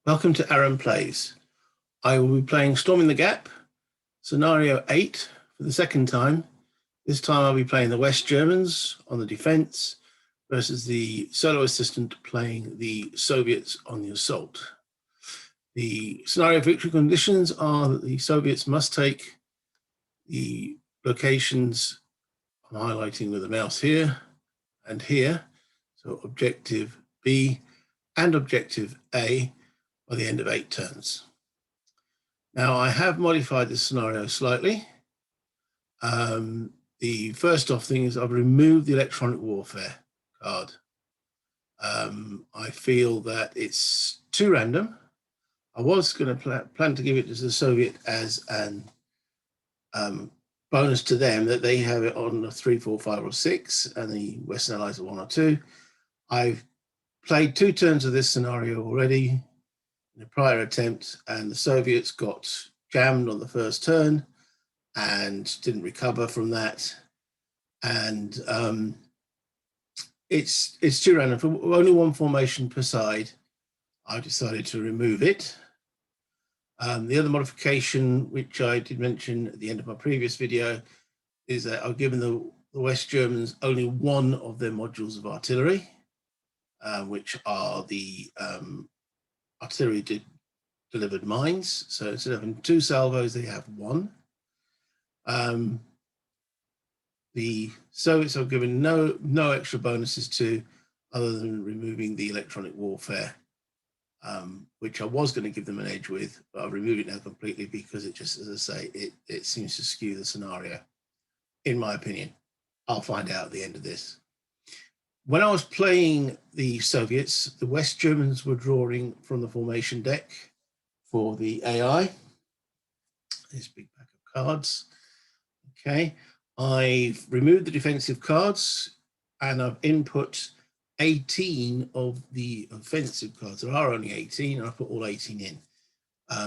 Welcome to Aaron Plays. I will be playing Storming the Gap, Scenario 8 for the second time. This time I'll be playing the West Germans on the defense versus the solo assistant playing the Soviets on the assault. The scenario victory conditions are that the Soviets must take the locations I'm highlighting with the mouse here and here, so objective B and objective A, by the end of 8 turns. Now, I have modified this scenario slightly. The first off thing is I've removed the electronic warfare card. I feel that it's too random. I was going to plan to give it to the Soviet as an bonus to them, that they have it on a 3, 4, 5, or 6, and the Western Allies are 1 or 2. I've played 2 turns of this scenario already in a prior attempt, and the Soviets got jammed on the first turn and didn't recover from that. And it's too random. For only one formation per side, I decided to remove it. The other modification, which I did mention at the end of my previous video, is that I've given the West Germans only one of their modules of artillery, which are the artillery delivered mines. So instead of having 2 salvos, they have 1. The Soviets are given no extra bonuses to, other than removing the electronic warfare, which I was going to give them an edge with, but I've removed it now completely because it just, as I say, it seems to skew the scenario, in my opinion. I'll find out at the end of this. When I was playing the Soviets, the West Germans were drawing from the formation deck for the AI. This big pack of cards. Okay, I've removed the defensive cards and I've input 18 of the offensive cards. There are only 18, and I put all 18 in.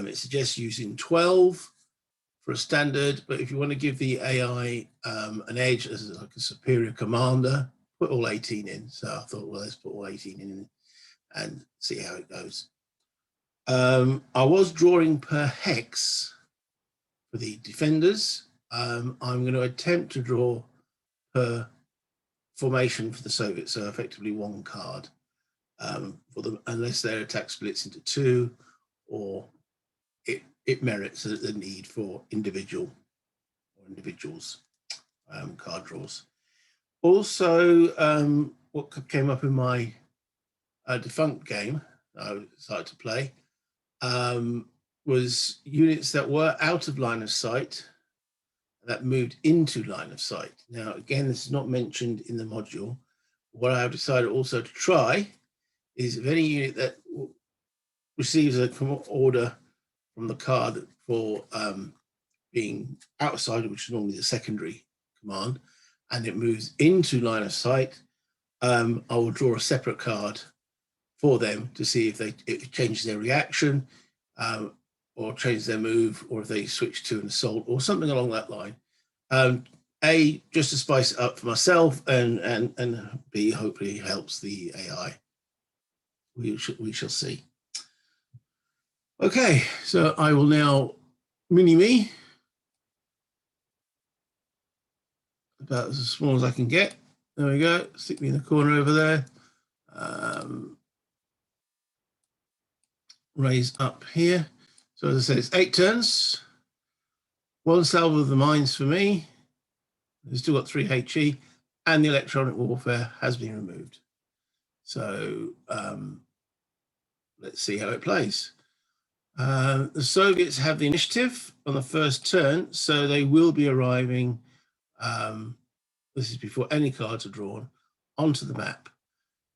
It suggests using 12 for a standard, but if you want to give the AI an edge as like a superior commander, put all 18 in. So I thought, well, let's put all 18 in and see how it goes. I was drawing per hex for the defenders. I'm going to attempt to draw per formation for the Soviets, so effectively 1 card for them, unless their attack splits into 2, or it merits the need for individuals card draws. Also, what came up in my defunct game that I decided to play was units that were out of line of sight that moved into line of sight. Now, again, this is not mentioned in the module. What I have decided also to try is if any unit that receives an order from the card for being outside, which is normally the secondary command, and it moves into line of sight, I will draw a separate card for them to see if it changes their reaction, or change their move, or if they switch to an assault or something along that line. A, just to spice it up for myself, and B, hopefully helps the AI. We shall see. Okay, so I will now mini-me about as small as I can get. There we go, stick me in the corner over there. Raise up here. So as I said, it's 8 turns. 1 salvo of the mines for me. We've still got 3 HE, and the electronic warfare has been removed. So let's see how it plays. The Soviets have the initiative on the first turn, so they will be arriving, this is before any cards are drawn, onto the map.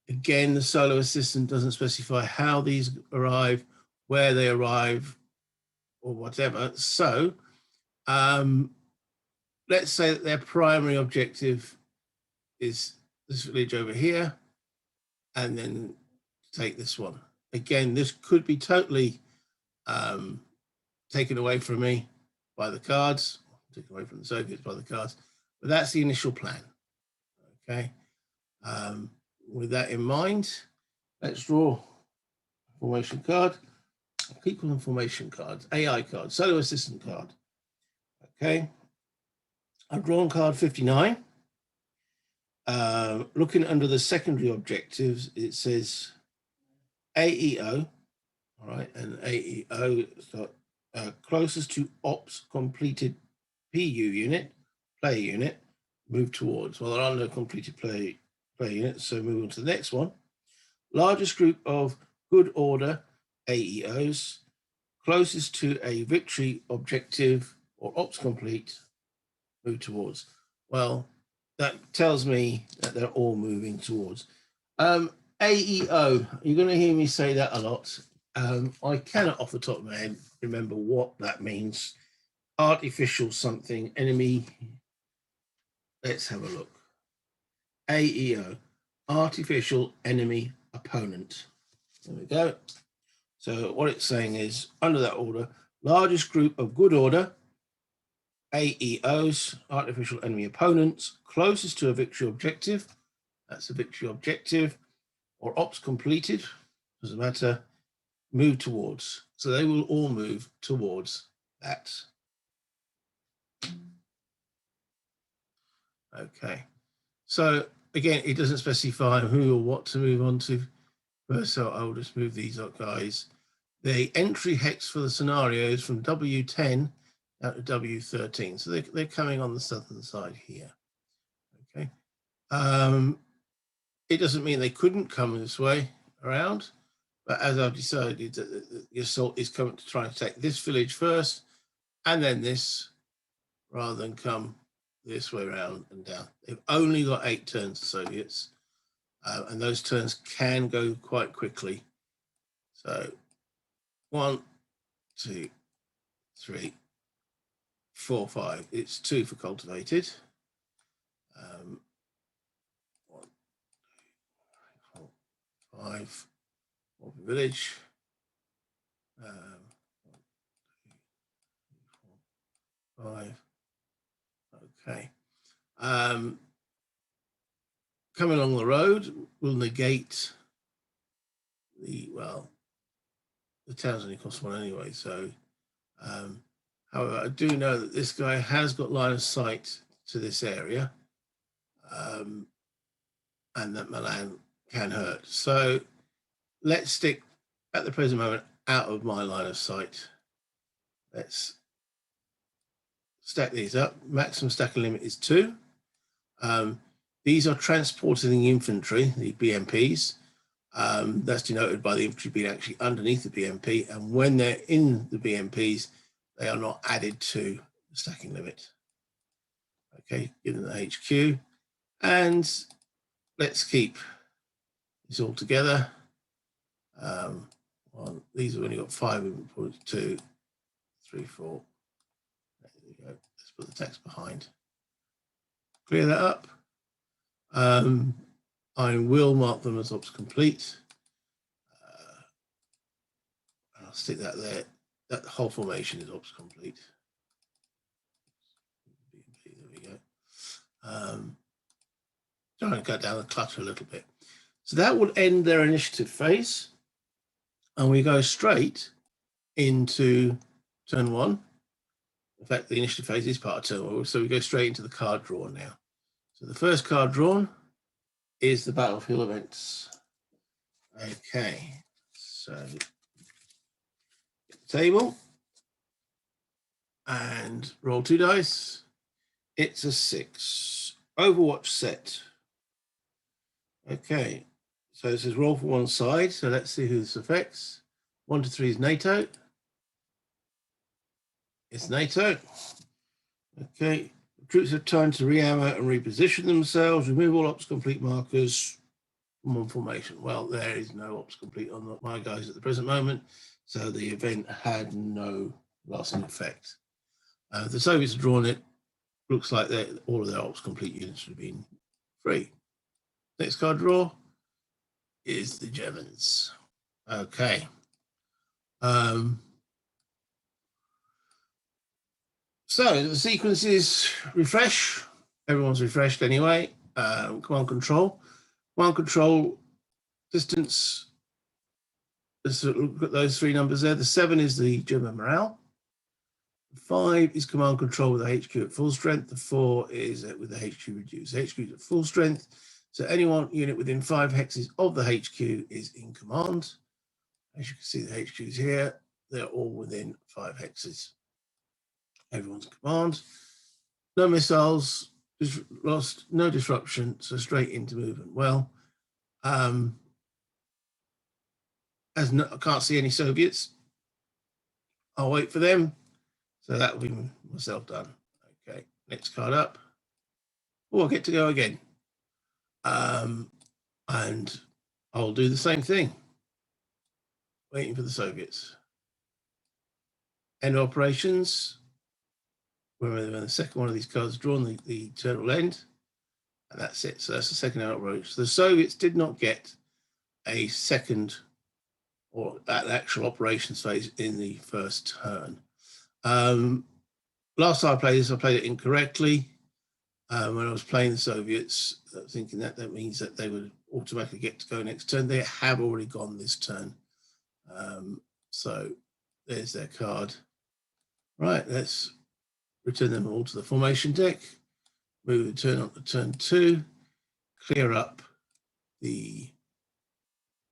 Again, the solo assistant doesn't specify how these arrive, where they arrive, or whatever. So let's say that their primary objective is this village over here, and then take this one. Again, this could be totally taken away from me by the cards, taken away from the Soviets by the cards, but that's the initial plan. Okay, with that in mind, let's draw a formation card. People and formation cards, AI card, solo assistant card. Okay, I've drawn card 59. Looking under the secondary objectives, it says AEO, all right, and AEO so, closest to ops completed PU unit, player unit, move towards. Well, there are no completed player units, so move on to the next one. Largest group of good order AEOs, closest to a victory objective or ops complete, move towards. Well, that tells me that they're all moving towards. AEO, you're going to hear me say that a lot. I cannot off the top of my head remember what that means. Artificial something, enemy. Let's have a look. AEO, artificial enemy opponent. There we go. So what it's saying is, under that order, largest group of good order, AEOs, artificial enemy opponents, closest to a victory objective, that's a victory objective, or ops completed, doesn't matter, move towards. So they will all move towards that. Okay. So again, it doesn't specify who or what to move on to. So I'll just move these up, guys. The entry hex for the scenarios from W10 out to W13. So they're coming on the southern side here. Okay. It doesn't mean they couldn't come this way around, but as I've decided that the assault is coming to try and take this village first and then this, rather than come this way around and down. They've only got 8 turns, the Soviets, and those turns can go quite quickly. So 1, 2, 3, 4, 5. It's 2 for cultivated. 1, 2, 3, 4, 5. One for village. 1, 2, 3, 4, 5. Okay. Coming along the road will negate the, well, the town's only cost 1 anyway. So, however, I do know that this guy has got line of sight to this area, and that Milan can hurt. So let's stick at the present moment out of my line of sight. Let's stack these up. Maximum stacking limit is 2. These are transporting infantry, the BMPs. That's denoted by the infantry being actually underneath the BMP. And when they're in the BMPs, they are not added to the stacking limit. Okay, give them the HQ. And let's keep this all together. These have only got 5, 2, 3, 4. There we go. Let's put the text behind. Clear that up. I will mark them as ops complete. I'll stick that there. That whole formation is ops complete. There we go. Trying to cut down the clutter a little bit. So that would end their initiative phase. And we go straight into turn 1. In fact, the initiative phase is part of turn 1. So we go straight into the card draw now. So the first card drawn is the battlefield events. Okay, so get the table and roll 2 dice. It's a 6. Overwatch set. Okay, so this is roll for one side. So let's see who this affects. 1 to 3 is NATO. It's NATO. Okay. Troops have time to re-ammo and reposition themselves. Remove all ops complete markers from one formation. Well, there is no ops complete on my guys at the present moment, so the event had no lasting effect. The Soviets have drawn it. Looks like all of their ops complete units have been free. Next card draw is the Germans. Okay. So the sequence is refresh. Everyone's refreshed anyway. Command control. Command control distance let's look at those three numbers there. The 7 is the German morale. The 5 is command control with the HQ at full strength. The 4 is with the HQ reduced. The HQ is at full strength. So any one unit within 5 hexes of the HQ is in command. As you can see, the HQs here, they're all within 5 hexes. Everyone's command. No missiles, lost, no disruption, so straight into movement. Well, I can't see any Soviets. I'll wait for them. So that will be myself done. Okay, next card up. Oh, I get to go again. And I'll do the same thing. Waiting for the Soviets. End of operations. When the second one of these cards is drawn, the turn will end. And that's it. So that's the second outrage. So the Soviets did not get a second or an actual operations phase in the first turn. Last time I played this, I played it incorrectly. When I was playing the Soviets, thinking that means that they would automatically get to go next turn. They have already gone this turn. So there's their card. Right, let's return them all to the formation deck. Move the turn on to turn 2. Clear up the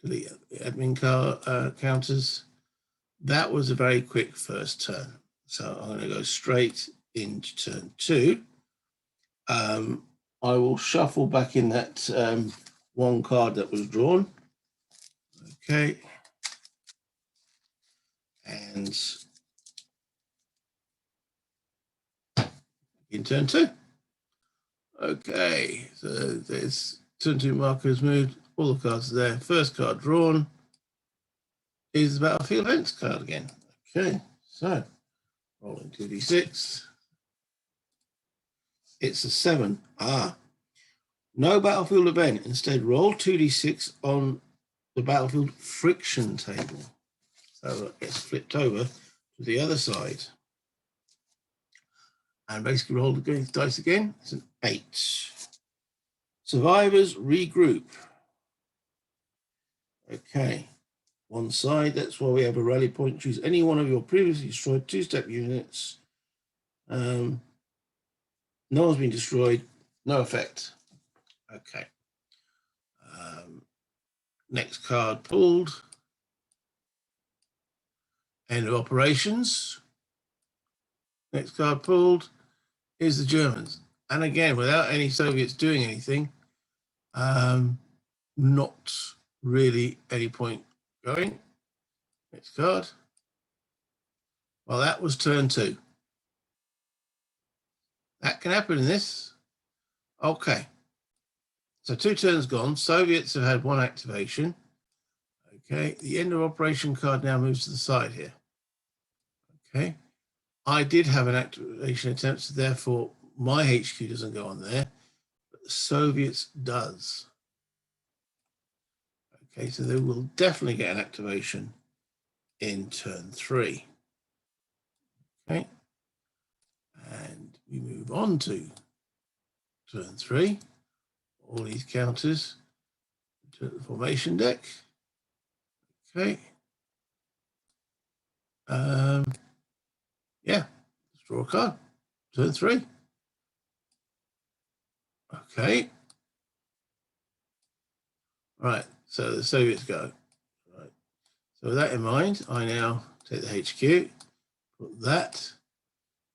delete admin counters. That was a very quick first turn. So I'm going to go straight into turn 2. I will shuffle back in that one card that was drawn. Okay. And in turn 2. Okay, so there's turn 2 markers moved. All the cards are there. First card drawn is the Battlefield Events card again. Okay, so rolling 2d6. It's a 7. No battlefield event. Instead, roll 2d6 on the battlefield friction table. So it gets flipped over to the other side. And basically roll the dice again. It's an 8. Survivors regroup. Okay. One side, that's why we have a rally point. Choose any one of your previously destroyed 2-step units. No one's been destroyed. No effect. Okay. Next card pulled. End of operations. Next card pulled is the Germans. And again, without any Soviets doing anything, not really any point going. Next card. Well, that was turn 2. That can happen in this. Okay. So 2 turns gone. Soviets have had 1 activation. Okay. The end of operation card now moves to the side here. Okay. I did have an activation attempt, so therefore my HQ doesn't go on there, but the Soviets does. Okay, so they will definitely get an activation in turn 3. Okay, and we move on to turn 3. All these counters to the formation deck. Okay. Yeah, let's draw a card. Turn 3. Okay. Right, so the Soviets go. Right. So with that in mind, I now take the HQ, put that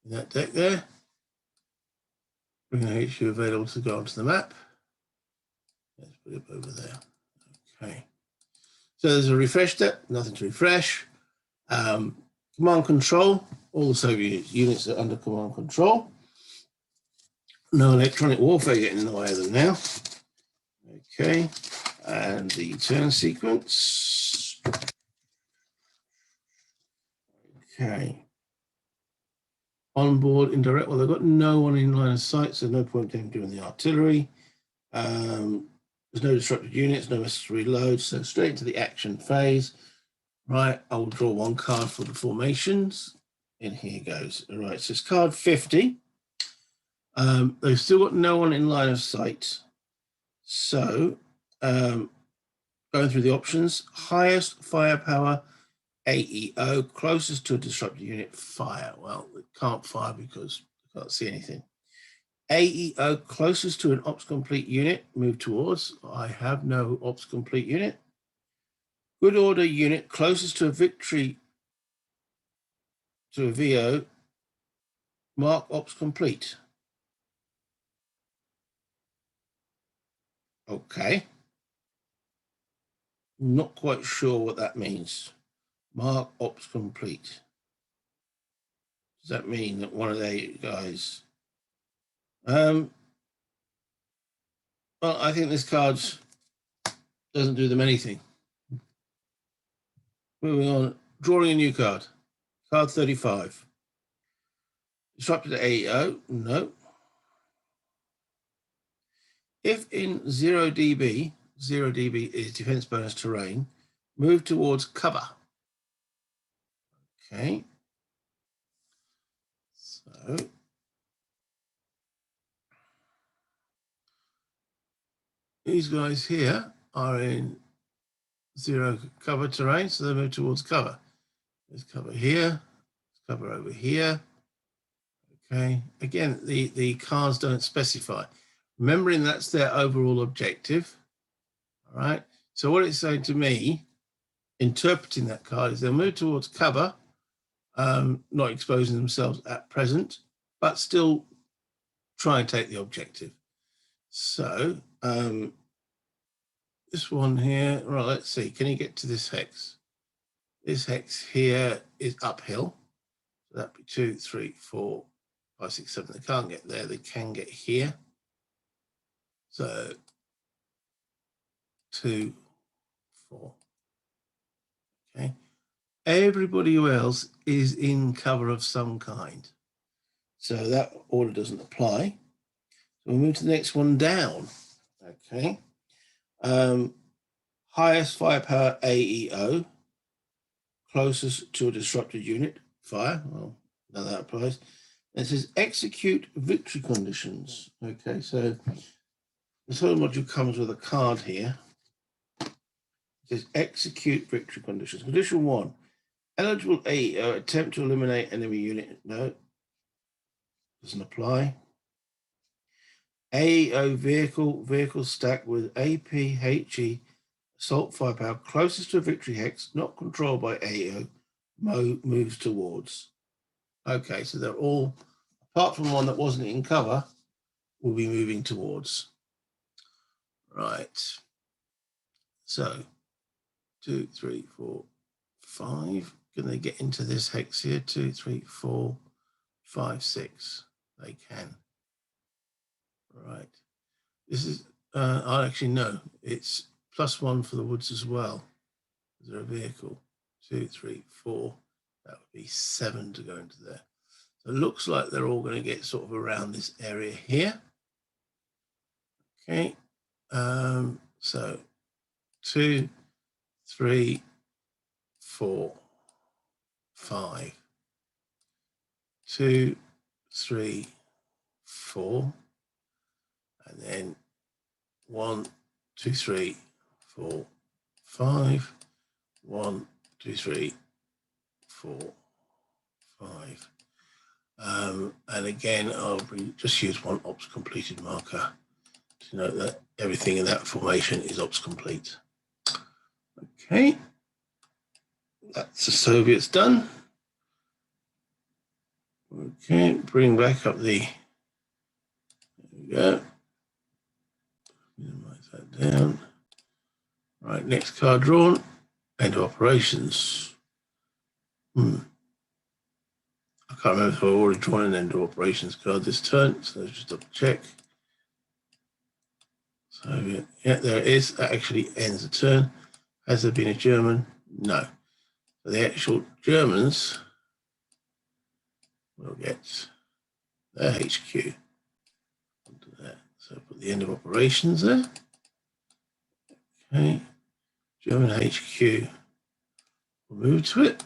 in that deck there, bring the HQ available to go onto the map. Let's put it over there. Okay. So there's a refresh step, nothing to refresh. Command control, all the Soviet units are under command control. No electronic warfare getting in the way of them now. Okay, and the turn sequence. Okay. On board, indirect, well, they've got no one in line of sight, so no point in them doing the artillery. There's no disrupted units, no necessary load, so straight into the action phase. Right, I will draw 1 card for the formations. And here goes. All right, so it's card 50. They've still got no one in line of sight. So going through the options, highest firepower AEO, closest to a disrupted unit, fire. Well, it can't fire because I can't see anything. AEO, closest to an ops complete unit, move towards. I have no ops complete unit. Good order unit, closest to a victory, to a VO, mark ops complete. Okay. Not quite sure what that means. Mark ops complete. Does that mean that one of the guys? Well, I think this card doesn't do them anything. Moving on, drawing a new card. Card 35. Disrupted AEO, no. If in 0 dB, 0 dB is defense bonus terrain, move towards cover. Okay. So these guys here are in 0 cover terrain, so they move towards cover. There's cover here, there's cover over here. Okay, again, the cards don't specify. Remembering that's their overall objective. All right, so what it's saying to me, interpreting that card, is they'll move towards cover, not exposing themselves at present, but still try and take the objective. So this one here, right, let's see, can you get to this hex? This hex here is uphill. So that'd be 2, 3, 4, 5, 6, 7. They can't get there, they can get here. So 2, 4. Okay. Everybody else is in cover of some kind. So that order doesn't apply. So we'll move to the next one down. Okay. Highest firepower AEO, closest to a disrupted unit, fire. Well, none of that applies. It says execute victory conditions. Okay, so the solo module comes with a card here. It says execute victory conditions. Condition 1, eligible AEO, attempt to eliminate enemy unit. No, doesn't apply. AEO vehicle stacked with APHE assault firepower closest to a victory hex, not controlled by AEO, moves towards. Okay, so they're all, apart from one that wasn't in cover, will be moving towards. Right. So 2, 3, 4, 5. Can they get into this hex here? 2, 3, 4, 5, 6. They can. Right. This is, I actually know it's +1 for the woods as well. Is there a vehicle? 2, 3, 4. That would be 7 to go into there. So it looks like they're all going to get sort of around this area here. Okay. So 2, 3, 4, 5. 2, 3, 4. And then 1, 2, 3, 4, 5. 1, 2, 3, 4, 5. And again, I'll just use one ops completed marker to note that everything in that formation is ops complete. Okay, that's the Soviets done. Okay, bring back up the, there we go. Minimize that down. Right, next card drawn, end of operations. I can't remember if I've already drawn an end of operations card this turn, so let's just double check. So yeah, there it is. That actually ends the turn. Has there been a German? No. So the actual Germans will get their HQ onto that. So put the end of operations there. Okay. German HQ. We'll move to it.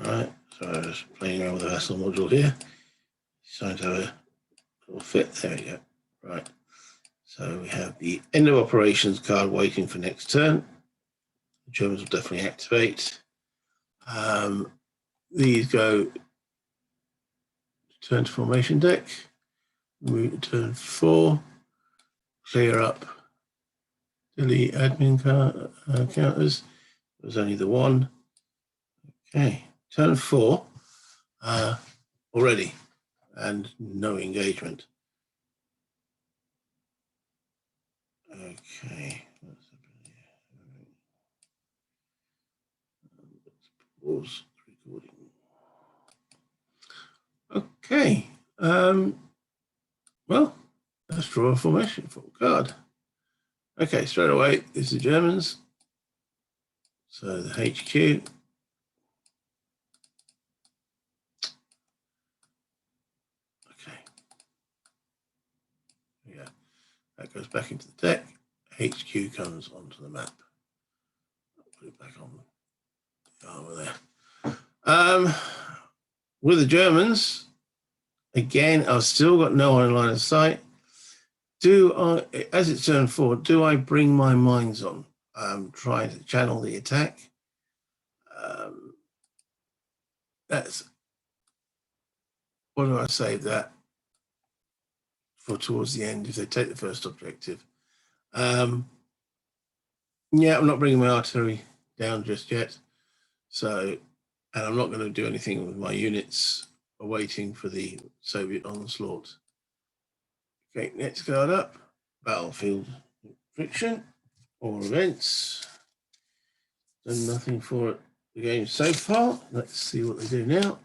All right. So I was playing around with the universal module here. Trying to have a little fit. There we go. Right. So we have the end of operations card waiting for next turn. The Germans will definitely activate. These go turn to formation deck. Move to turn 4. Clear up. Delete admin counters. There's only the one. Okay. Turn 4. Already. And no engagement. Okay. Let's pause recording. Okay. Well, let's draw a formation for a card. Okay, straight away, this is the Germans. So the HQ. Okay. Yeah, that goes back into the deck. HQ comes onto the map. I'll put it back on over there. With the Germans, again, I've still got no one in line of sight. Do I, as it's turn 4, do I bring my mines on? Try to channel the attack. That's, what do I save that for towards the end if they take the first objective? Yeah, I'm not bringing my artillery down just yet. So, and I'm not going to do anything with my units awaiting for the Soviet onslaught. Okay, next card up, battlefield friction or events. Done nothing for it the game so far. Let's see what they do now.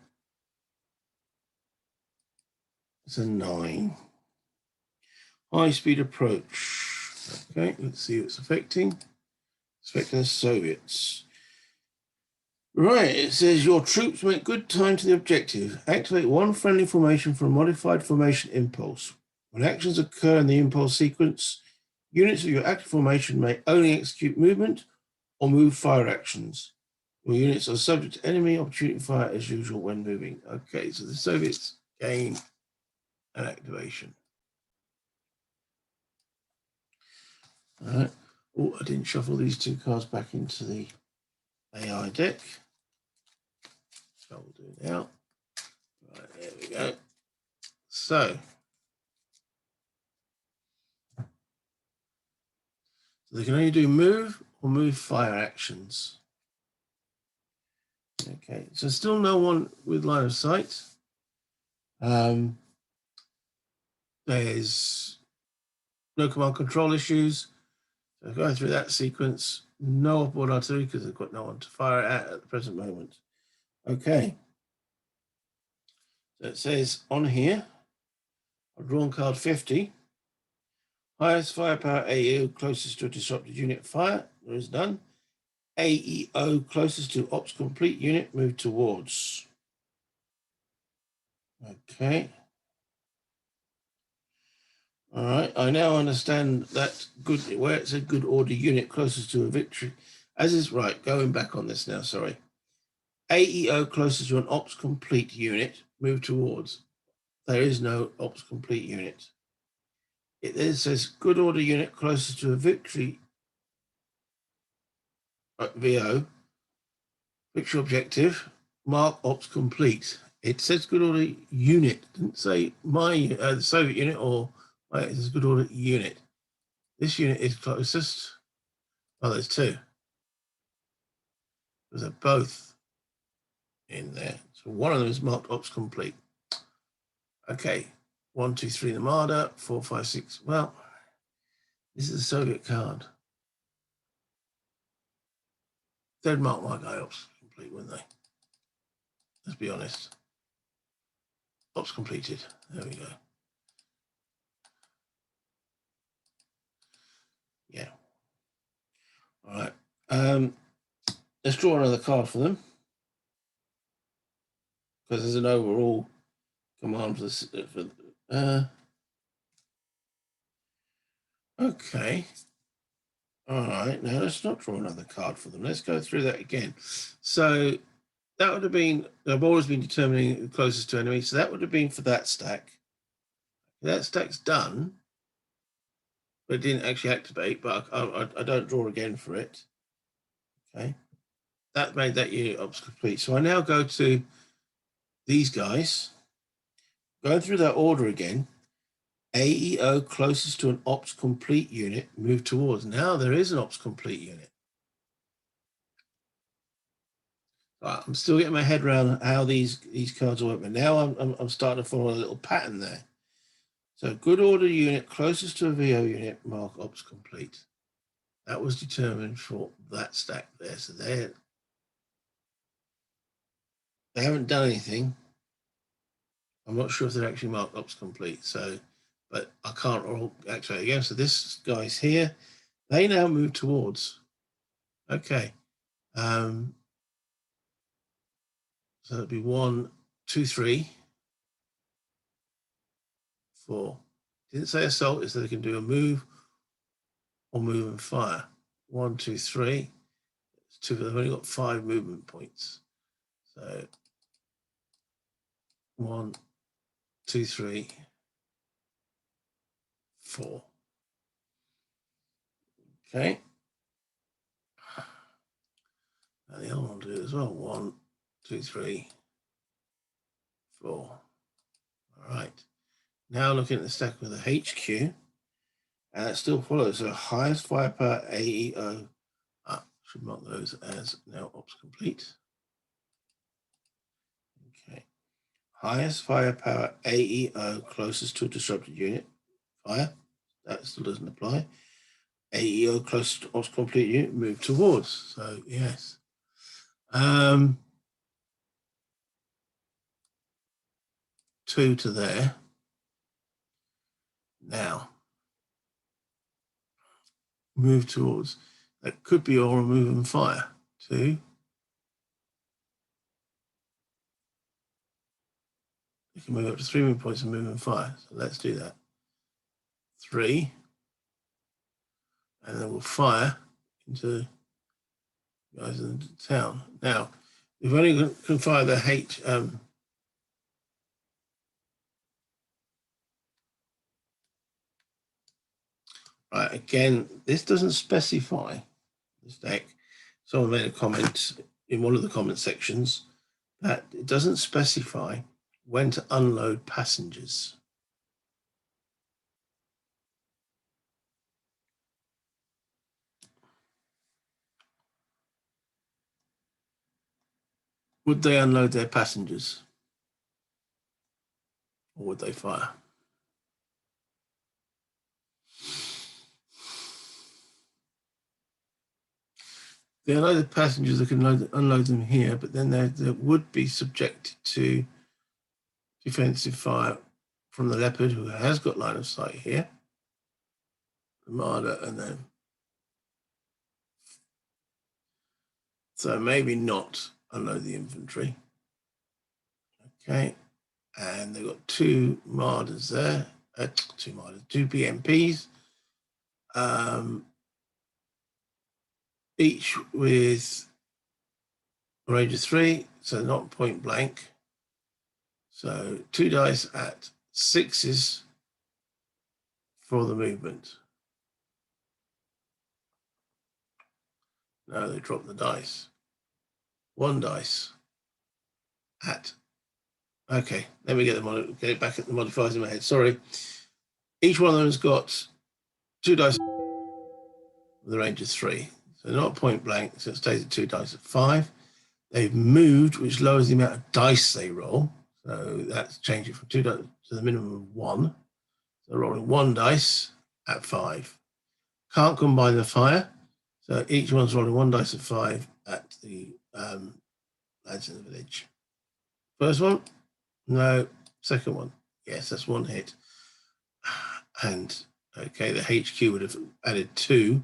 It's a 9. High speed approach. Okay, let's see what's affecting. It's affecting the Soviets. Right, it says your troops make good time to the objective. Activate one friendly formation for a modified formation impulse. When actions occur in the impulse sequence, units of your active formation may only execute movement or move fire actions. Your units are subject to enemy opportunity fire as usual when moving. Okay, so the Soviets gain an activation. All right. Oh, I didn't shuffle these 2 cards back into the AI deck. So we'll do it now. Right, there we go. So they can only do move or move fire actions. Okay, so still no one with line of sight. There's no command control issues. So going through that sequence, no offboard artillery because they've got no one to fire at the present moment. Okay. So it says on here, I've drawn card 50. Highest firepower AEO closest to a disrupted unit fire. There is none. AEO closest to ops complete unit move towards. Okay. All right. I now understand that good where it said good order unit closest to a victory. As is right. Going back on this now. Sorry. AEO closest to an ops complete unit move towards. There is no ops complete unit. It then says good order unit closest to a victory. VO. Victory objective. Mark ops complete. It says good order unit. It didn't say my the Soviet unit or it says good order unit. This unit is closest. Oh, there's 2. Because they're both in there. So one of them is marked ops complete. Okay. 1, 2, 3 the Marder. 4, 5, 6. Well, this is a Soviet card. They'd mark my guy ops complete, wouldn't they? Let's be honest. Ops completed. There we go. Yeah. All right. Let's draw another card for them. Because there's an overall command for okay. All right. Now let's not draw another card for them. Let's go through that again. So that would have been, I've always been determining the closest to enemy. So that would have been for that stack. That stack's done, but it didn't actually activate, but I don't draw again for it. Okay. That made that unit ops complete. So I now go to these guys, going through that order again. AEO closest to an ops complete unit, move towards. Now there is an ops complete unit. I'm still getting my head around how these cards work, but now I'm starting to follow a little pattern there. So good order unit closest to a VO unit, mark ops complete. That was determined for that stack there. So they haven't done anything. I'm not sure if they're actually marked ops complete. So, but I can't activate again. So this guy's here. They now move towards. Okay. So that'd be 1, 2, 3, 4. Didn't say assault, is that they can do a move or move and fire. 1, 2, 3. It's 2, they've only got 5 movement points. So 1, 2, 3, 4. Okay. And the other one will do it as well. 1, 2, 3, 4. All right. Now looking at the stack with the HQ, and it still follows. So highest firepower AEO. Should mark those as now ops complete. Okay. Highest firepower AEO closest to a disrupted unit. Fire. That still doesn't apply. AEO closest to ops complete unit, move towards. So yes. 2 to there. Now move towards. That could be all move and fire. 2. You can move up to 3 move points and move and fire. So let's do that. 3. And then we'll fire into guys in the town. Now, we've only can fire the H. Right, again, this doesn't specify this deck. Someone made a comment in one of the comment sections that it doesn't specify when to unload passengers. Would they unload their passengers? Or would they fire? They unload the passengers, they can unload them here, but then they would be subjected to defensive fire from the Leopard, who has got line of sight here, the Marder, and then. So maybe not unload the infantry. Okay, and they've got 2 Marders there, 2 BMPs, each with a range of 3, so not point blank. So 2 dice at 6s for the movement. No, they drop the dice. 1 dice at. Okay, let me get it back at the modifiers in my head. Sorry. Each one of them has got 2 dice with a range of 3. So not point blank, so it stays at 2 dice at 5. They've moved, which lowers the amount of dice they roll. So that's changing from 2 dice to the minimum of 1. So rolling 1 dice at 5. Can't combine the fire. So each one's rolling 1 dice at 5 at the lads in the village. First one, no. Second one, yes, that's 1 hit. And okay, the HQ would have added 2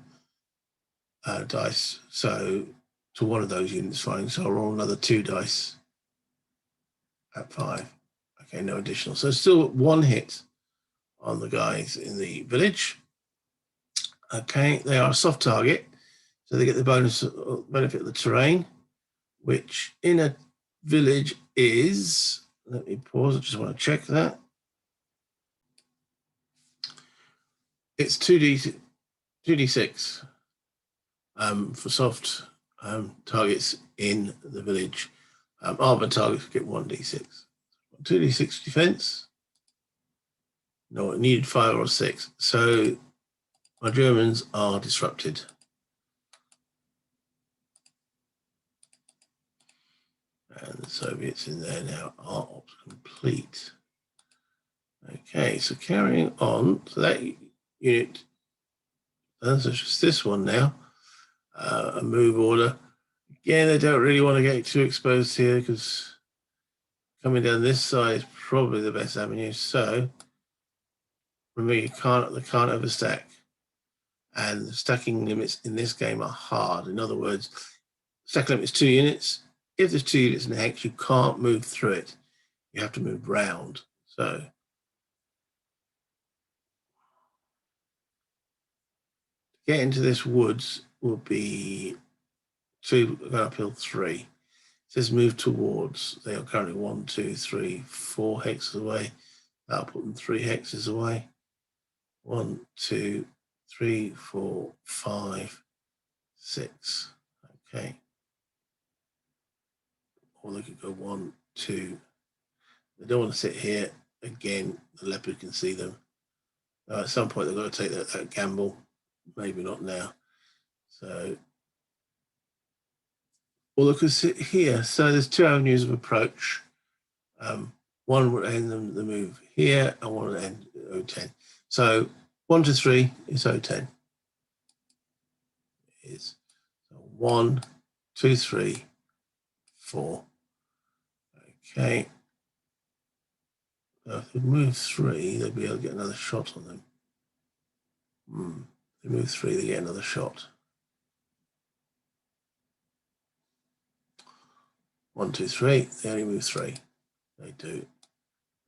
dice, so to one of those units firing. So I'll roll another 2 dice at 5. Okay, no additional. So still 1 hit on the guys in the village. Okay, they are a soft target, so they get the benefit of the terrain, which in a village is, let me pause, I just want to check that. It's 2d6 for soft targets in the village. Armor targets get 1d6. 2d6 defense. No, it needed 5 or 6. So my Germans are disrupted. And the Soviets in there now are ops complete. Okay, so carrying on. So that unit, that's just this one now. A move order. Again, they don't really want to get too exposed here because coming down this side is probably the best avenue. So remember, they can't overstack. And the stacking limits in this game are hard. In other words, stack limit is 2 units. If there's 2 units in a hex, you can't move through it. You have to move round. So to get into this woods will be 2 uphill 3. It says move towards. They are currently 1, 2, 3, 4 hexes away. That'll put them 3 hexes away. 1, 2, 3, 4, 5, 6. Okay. Or they could go 1, 2. They don't want to sit here. Again, the leopard can see them. At some point, they've got to take that gamble. Maybe not now. So, or they could sit here. So there's 2 avenues of approach. One would end the move here, and one would end O10. So 1 to 3 is O10. Is so 1, 2, 3, 4. Okay. So if they move 3, they'll be able to get another shot on them. They move 3, they get another shot. 1, 2, 3. They only move 3. They do.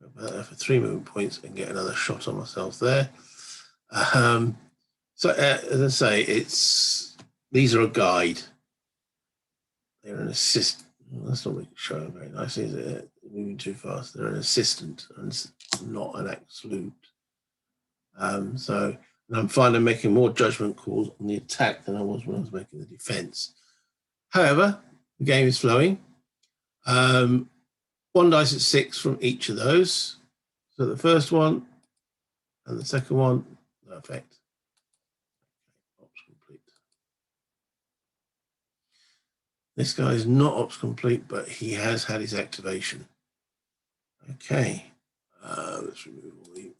Go back there for 3 movement points and get another shot on myself there. So as I say, these are a guide. They're an assist. Well, that's not really showing very nicely, is it? Moving too fast. They're an assistant and not an absolute. So I'm finding making more judgment calls on the attack than I was when I was making the defense. However, the game is flowing. 1 dice at 6 from each of those. So the first one and the second one, no effect. Ops complete. This guy is not ops complete, but he has had his activation. Okay, let's remove all the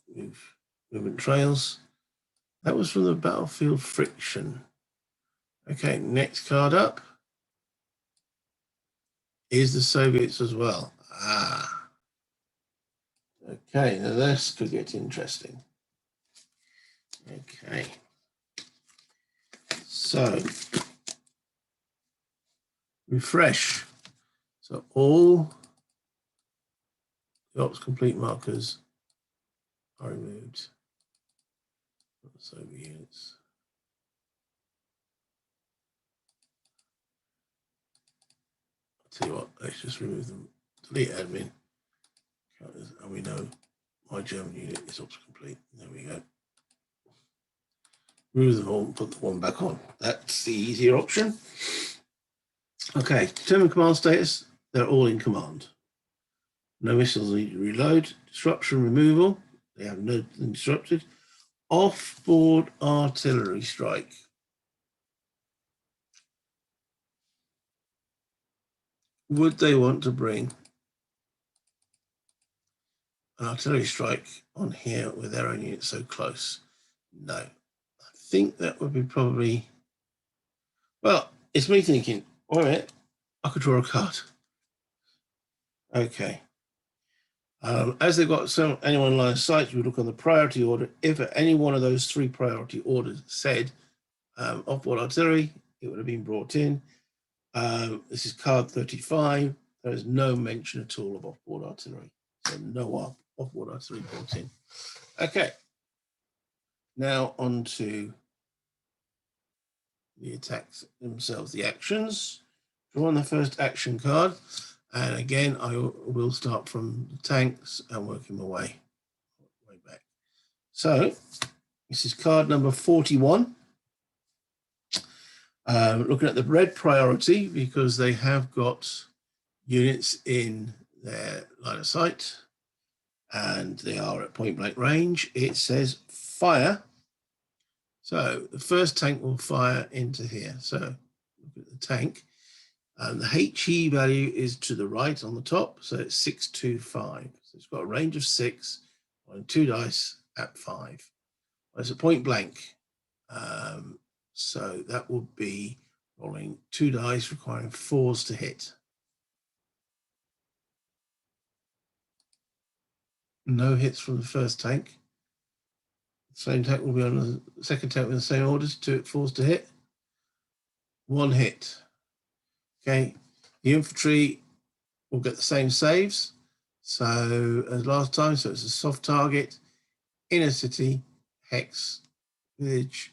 movement trails. That was from the battlefield friction. Okay, next card up is the Soviets as well. Okay, now this could get interesting. Okay, so refresh. So all the ops complete markers are removed. Soviet units. I'll tell you what, let's just remove them. Delete admin. And we know my German unit is ops complete. There we go. Remove them all and put the one back on. That's the easier option. Okay, determine command status. They're all in command. No missiles need to reload. Disruption removal. They have no disrupted. Off-board artillery strike. Would they want to bring an artillery strike on here with their own unit so close? No. I think that would be probably... Well, it's me thinking, wait a minute, I could draw a card. Okay. As they've got anyone line of sight, you would look on the priority order. If at any one of those 3 priority orders said off-board artillery, it would have been brought in. This is card 35. There is no mention at all of off-board artillery. So no off-board artillery brought in. Okay. Now on to the attacks themselves, the actions. Draw on the first action card. And again, I will start from the tanks and working my way back. So this is card number 41. Looking at the red priority, because they have got units in their line of sight and they are at point blank range, it says fire. So the first tank will fire into here. So look at the tank. The HE value is to the right on the top, so it's 625. So it's got a range of 6 on 2 dice at 5. Well, it's a point blank. So that will be rolling 2 dice, requiring 4s to hit. No hits from the first tank. The same tank will be on the second tank with the same orders, 2 4s to hit. 1 hit. Okay, the infantry will get the same saves. So as last time, so it's a soft target, inner city, hex, village.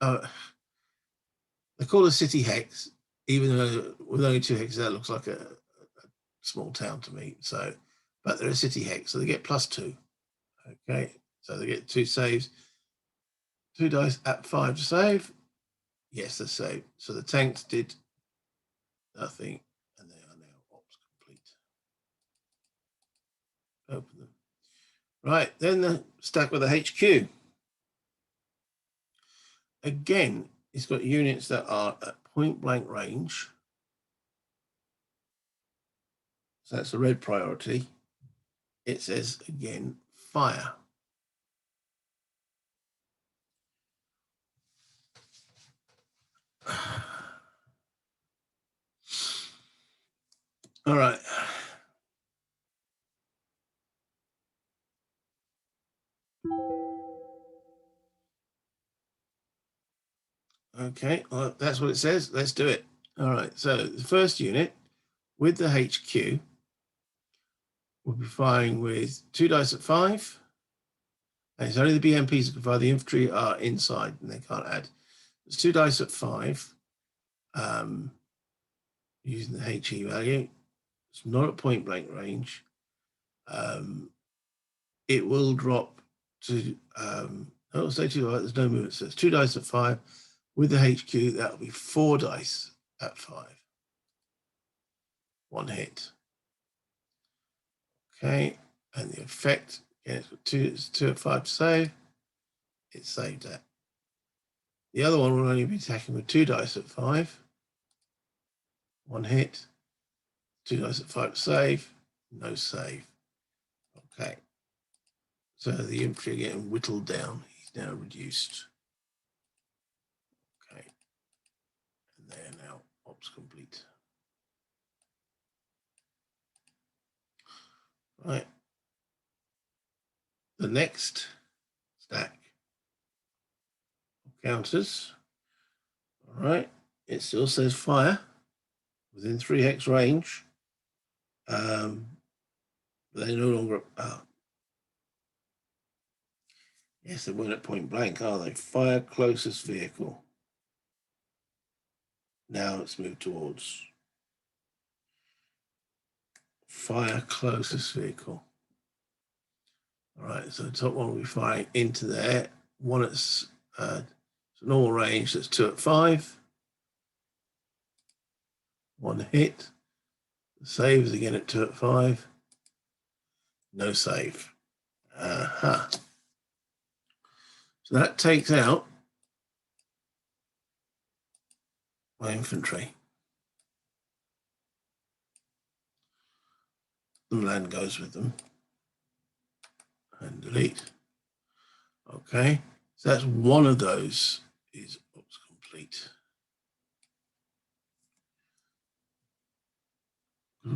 They call it a city hex, even though with only 2 hexes, that looks like a small town to me. So, but they're a city hex, so they get +2. Okay, so they get 2 saves. 2 dice at 5 to save. Yes, they save. So the tanks did nothing, and they are now ops complete. Open them. Right, then the stack with the HQ. Again, it's got units that are at point blank range. So that's the red priority. It says again, fire. All right. Okay, well, that's what it says. Let's do it. All right, so the first unit with the HQ will be firing with 2 dice at 5. And it's only the BMPs that can fire. The infantry are inside and they can't add. It's 2 dice at 5 using the HE value. It's not at point blank range. It will drop to, oh, say 2, there's no movement. So it's 2 dice at 5. With the HQ, that'll be 4 dice at 5. 1 hit. Okay, and the effect, again, it's 2 at 5 to save. It saved that. The other one will only be attacking with 2 dice at 5. 1 hit. 2 dice at 5 to save. No save. Okay. So the infantry are getting whittled down. He's now reduced. Okay. And they are now ops complete. Right. The next stack of counters. All right. It still says fire within 3 hex range. They're no longer. Yes, they weren't at point blank, are they? Fire closest vehicle. Now let's move towards fire closest vehicle. All right, so the top one will be firing into there. One at normal range, that's 2 at 5. 1 hit. The save is again at 2 at 5. No save. So that takes out my infantry. The land goes with them. And delete. Okay, so that's one of those is ops complete.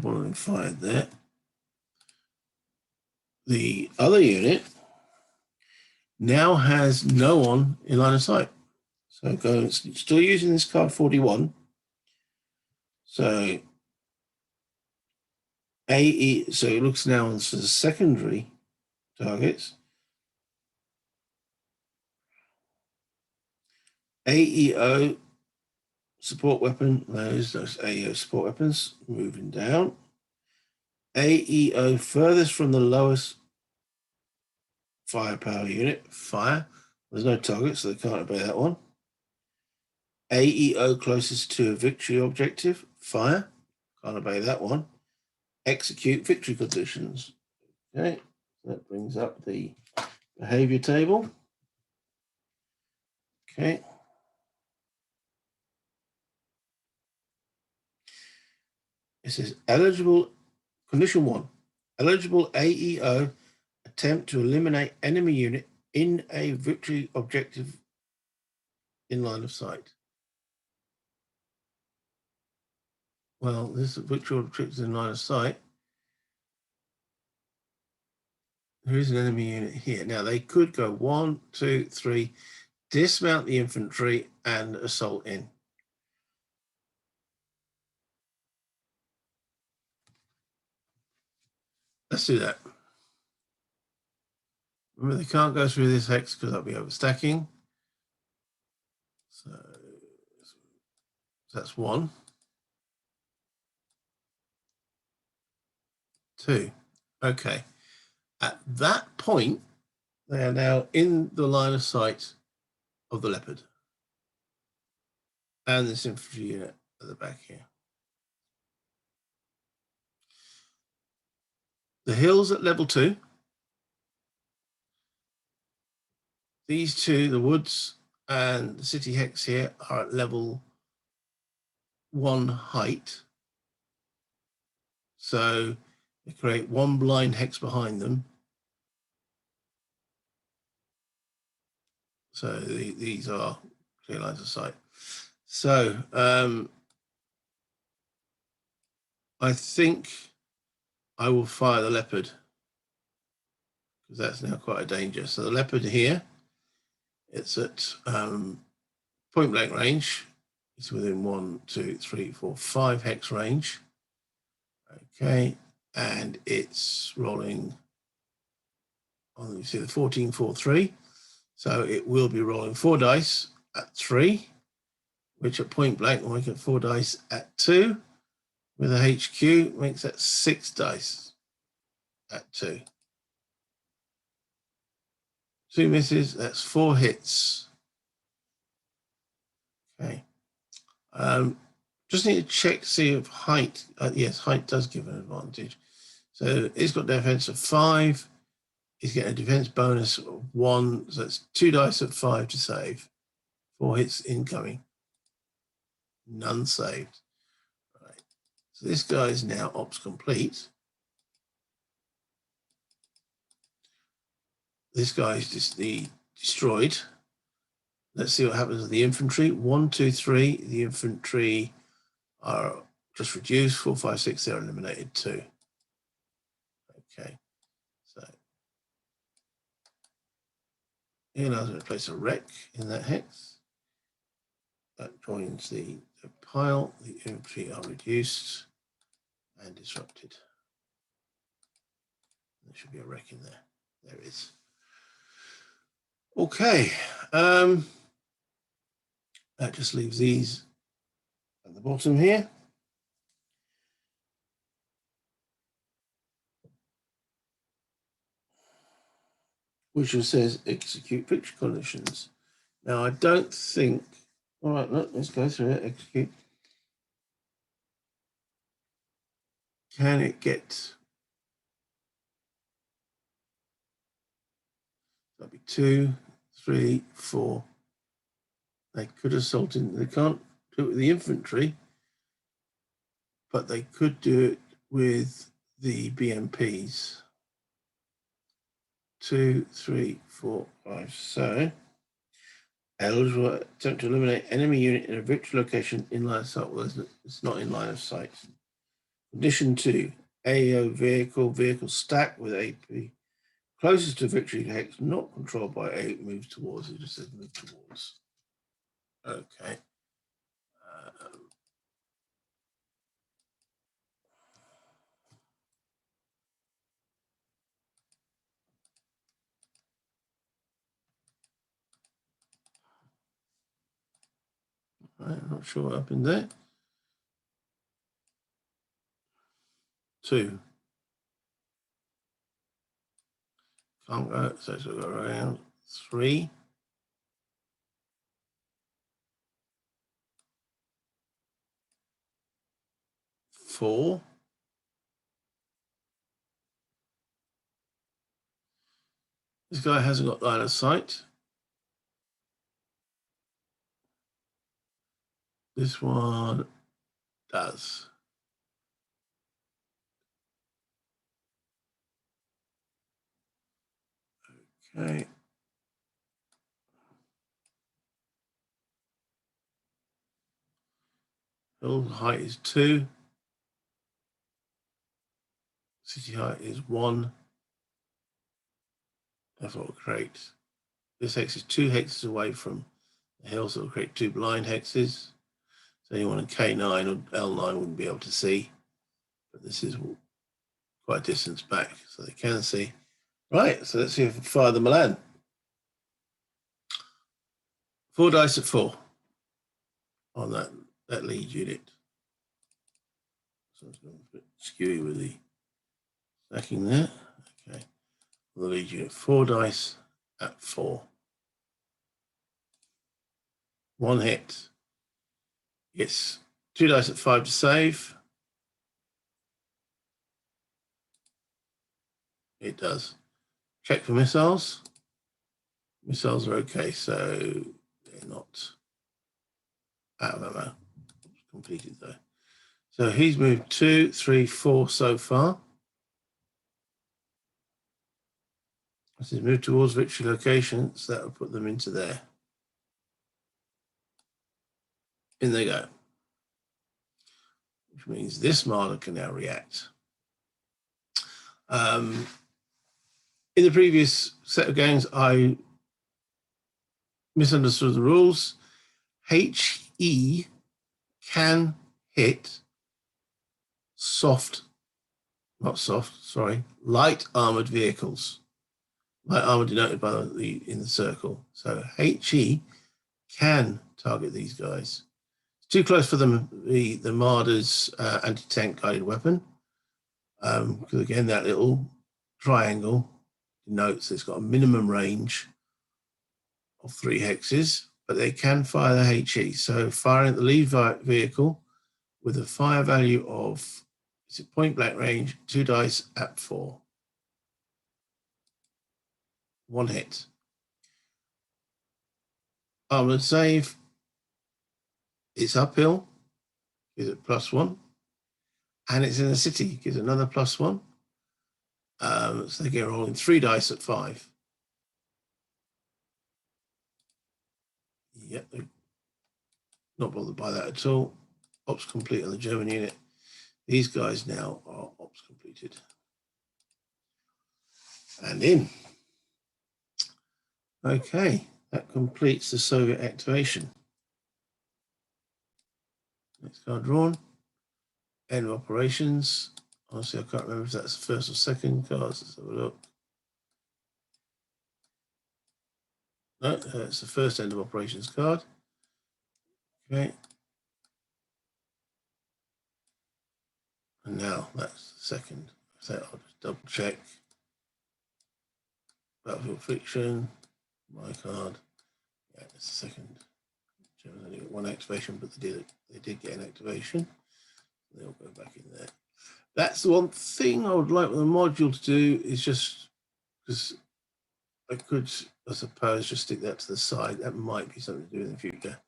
One of them fired there. The other unit now has no one in line of sight. So go, still using this card 41. So AE, so it looks now on the secondary targets. AEO support weapon, those AEO support weapons moving down. AEO furthest from the lowest firepower unit, fire. There's no target, so they can't obey that one. AEO closest to a victory objective, fire. Can't obey that one. Execute victory conditions. Okay, that brings up the behavior table. Okay. It says eligible, condition 1, eligible AEO attempt to eliminate enemy unit in a victory objective in line of sight. Well, this victory objective is in line of sight. There is an enemy unit here. Now they could go 1, 2, 3, dismount the infantry and assault in. Let's do that. Remember, they can't go through this hex because that'll be overstacking. So that's 1. 2. Okay. At that point, they are now in the line of sight of the Leopard and this infantry unit at the back here. The hills at level 2. These two, the woods and the city hex here, are at level 1 height. So they create 1 blind hex behind them. So these are clear lines of sight. So I think I will fire the Leopard because that's now quite a danger. So the Leopard here, it's at point blank range. It's within 1, 2, 3, 4, 5 hex range. Okay, and it's rolling on, you see the 14, 4, 3. So it will be rolling 4 dice at 3, which at point blank will make it 4 dice at 2. With a HQ makes that 6 dice at 2. 2 misses, that's 4 hits. Okay. Just need to check, see if height, yes, height does give an advantage. So it's got defense of 5. He's getting a defense bonus of 1. So that's 2 dice at 5 to save. 4 hits incoming. None saved. Right. So this guy is now ops complete. This guy is just destroyed. Let's see what happens with the infantry. 1, 2, 3. The infantry are just reduced. 4, 5, 6. They're eliminated too. Okay. So here now I'm going to place a wreck in that hex. That joins the pile. The infantry are reduced and disrupted. There should be a wreck in there. There is. Okay. That just leaves these at the bottom here. Which just says execute victory conditions. Now I don't think, all right, look, let's go through it, execute. Can it get, that'll be 2, 3, 4. They could assault in, they can't do it with the infantry, but they could do it with the BMPs. 2, 3, 4, 5. So eligible attempt to eliminate enemy unit in a victory location in line of sight. Well, it's not in line of sight. Condition 2, AO vehicle stack with AP closest to victory hex, not controlled by A, moves towards. It just says move towards. Okay. I'm not sure what happened there. 2. Can't go, so it's got to go around 3. Four. This guy hasn't got line of sight. This one does. Okay. Hill height is 2. City height is 1. That's what will create. This hex is 2 hexes away from the hill, so it will create 2 blind hexes. So anyone in K9 or L9 wouldn't be able to see, but this is quite a distance back, so they can see. Right, so let's see if we fire the Milan. 4 dice at 4 on that lead unit. So it's going a bit skewy with the stacking there. Okay, the lead unit, 4 dice at 4. 1 hit. Yes, 2 dice at 5 to save. It does. Check for missiles. Missiles are okay, so they're not out of ammo. Completed though. So he's moved 2, 3, 4 so far. As he's moved towards victory locations, that will put them into there. In they go. Which means this marker can now react. In the previous set of games, I misunderstood the rules. HE can hit light armored vehicles. Light armor denoted by the in the circle. So HE can target these guys. It's too close for them, the Marder's anti-tank guided weapon. Because again, that little triangle denotes it's got a minimum range of 3 hexes, but they can fire the HE. So firing at the lead vehicle with a fire value of, is it point blank range, 2 dice at 4. 1 hit. Armored save. It's uphill. Gives it +1. And it's in the city. Gives another +1. So they get rolling 3 dice at 5. Yep, they're not bothered by that at all. Ops complete on the German unit. These guys now are ops completed. And in. Okay, that completes the Soviet activation. Next card drawn. End of operations. Honestly, I can't remember if that's the first or second card. Let's have a look. No, it's the first end of operations card. Okay. And now that's the second. So I'll just double check. Battlefield Fiction, my card. Yeah, it's the second. Germans only got 1 activation, but they did get an activation. They'll go back in there. That's the one thing I would like with the module to do, is just because I could, I suppose, just stick that to the side. That might be something to do in the future.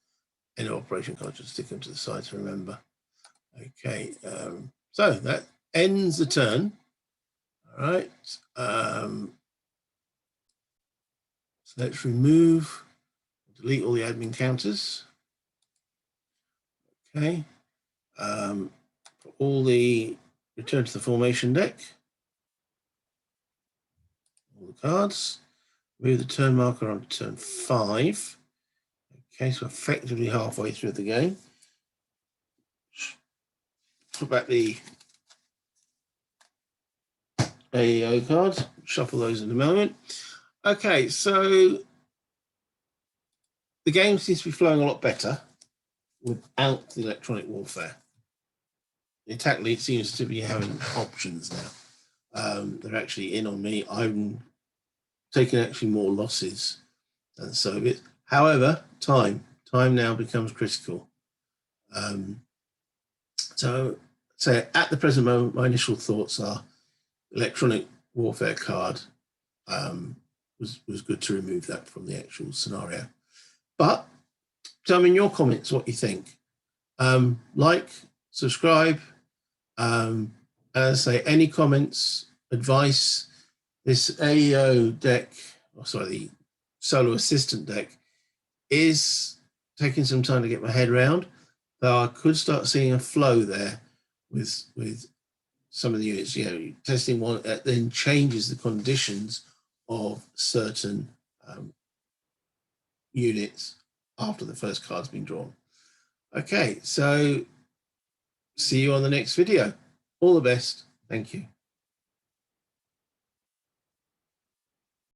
End of operation card, just stick them to the side to remember. Okay, so that ends the turn. All right. So let's remove, delete all the admin counters. Okay. All the, return to the formation deck. All the cards. Move the turn marker on to turn 5. Okay, so effectively halfway through the game. Put back the AEO cards, shuffle those in a moment. Okay, so the game seems to be flowing a lot better without the electronic warfare. The attack lead seems to be having options now. They're actually in on me. I'm taking actually more losses than the Soviets. However, time now becomes critical. So at the present moment, my initial thoughts are electronic warfare card was good to remove that from the actual scenario. But tell me in your comments what you think. Like, subscribe. As I say, any comments, advice, this AEO deck, the Solo Assistant deck, is taking some time to get my head around, though I could start seeing a flow there with some of the units. Testing one then changes the conditions of certain units after the first card's been drawn. Okay, so see you on the next video. All the best. Thank you.